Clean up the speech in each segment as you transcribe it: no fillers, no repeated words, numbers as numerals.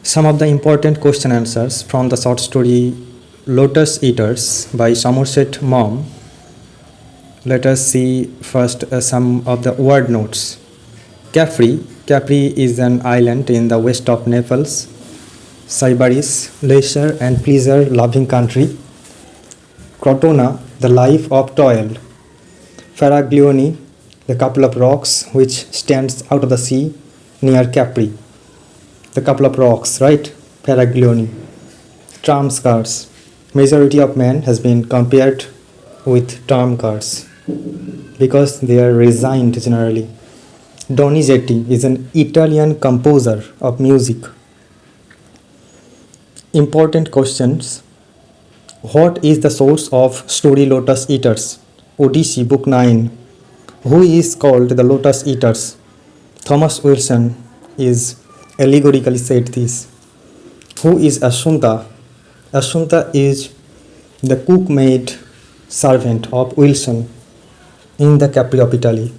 Some of the important question answers from the short story Lotus Eaters by Somerset Maugham. Let us see first some of the word notes. Capri. Capri is an island in the west of Naples. Sybaris, leisure and pleasure loving country. Crotona, the life of toil. Faraglioni, the couple of rocks which stands out of the sea near Capri. The couple of rocks, right? Faraglioni. Tram cars. Majority of men has been compared with tram cars because they are resigned generally. Donizetti is an Italian composer of music. Important questions. What is the source of story Lotus Eaters? Odyssey, Book 9. Who is called the Lotus Eaters? Thomas Wilson is allegorically said this. Who is Assunta? Assunta is the cook-maid servant of Wilson in the Capri of Italy.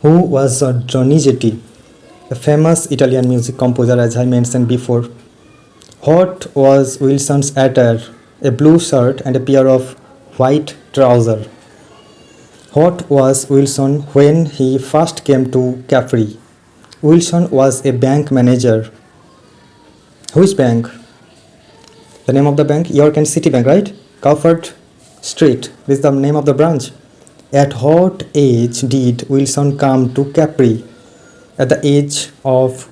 Who was Donizetti? A famous Italian music composer, as I mentioned before. What was Wilson's attire? A blue shirt and a pair of white trousers. What was Wilson when he first came to Capri? Wilson was a bank manager. Which bank? The name of the bank? York and City Bank, right? Crawford Street. This is the name of the branch. At what age did Wilson come to Capri? At the age of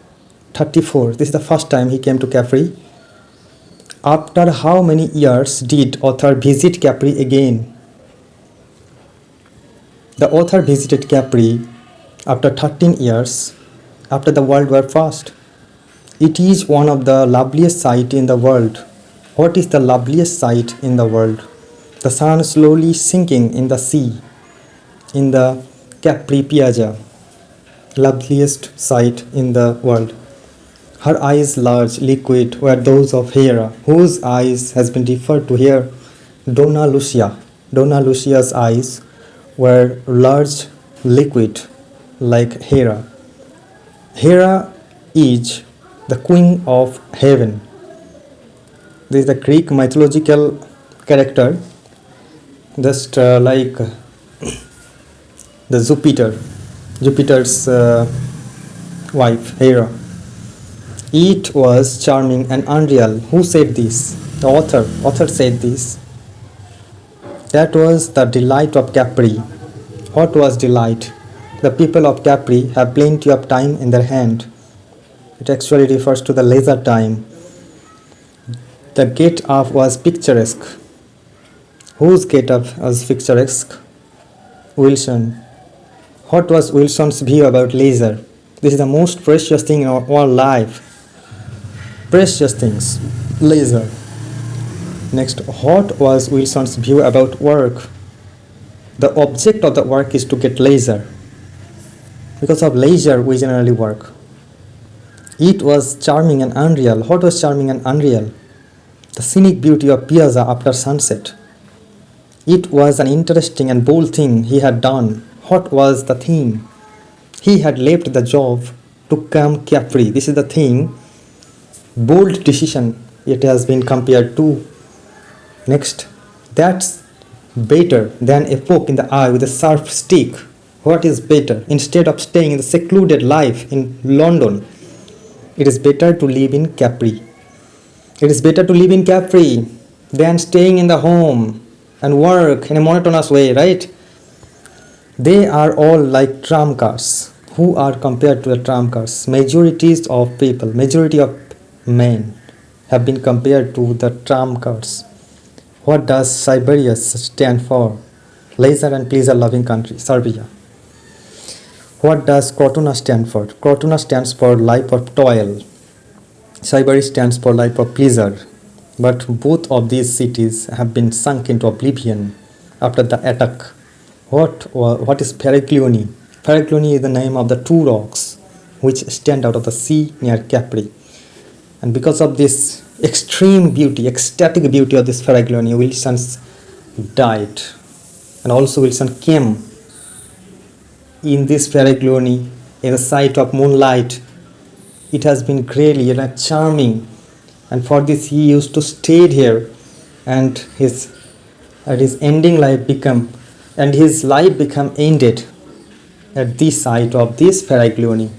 34. This is the first time he came to Capri. After how many years did author visit Capri again? The author visited Capri after 13 years after the World War I. It is one of the loveliest sights in the world. What is the loveliest sight in the world? The sun slowly sinking in the sea, in the Capri Piazza. Loveliest sight in the world. Her eyes, large, liquid, were those of Hera, whose eyes has been referred to here. Donna Lucia. Donna Lucia's eyes were large, liquid, like Hera. Hera is the queen of heaven. This is the Greek mythological character, just like the Jupiter's wife, Hera. It was charming and unreal. Who said this? The author said this. That was the delight of Capri. What was delight? The people of Capri have plenty of time in their hand. It actually refers to the leisure time. The get-up was picturesque. Whose get-up was picturesque? Wilson. What was Wilson's view about leisure? This is the most precious thing in our life. Precious things. Leisure. Next, what was Wilson's view about work? The object of the work is to get leisure. Because of leisure, we generally work. It was charming and unreal. What was charming and unreal? The scenic beauty of Piazza after sunset. It was an interesting and bold thing he had done. What was the thing? He had left the job to come Capri. This is the thing. Bold decision it has been compared to. Next, that's better than a poke in the eye with a sharp stick. What is better? Instead of staying in the secluded life in London, it is better to live in Capri. It is better to live in Capri than staying in the home and work in a monotonous way, right? They are all like tram cars. Who are compared to the tram cars? Majority of men have been compared to the tram cars. What does Sybaris stand for? Leisure and pleasure loving country, Serbia. What does Crotona stand for? Crotona stands for life of toil. Sybaris stands for life of pleasure. But both of these cities have been sunk into oblivion after the attack. What is Faraglioni? Faraglioni is the name of the two rocks which stand out of the sea near Capri. And because of this extreme beauty, ecstatic beauty of this Faraglioni, Wilson died. And also Wilson came in this Faraglioni in the sight of moonlight. It has been really charming and for this he used to stay here, and his ending life become, and his life become ended at this site of this Paraglioni.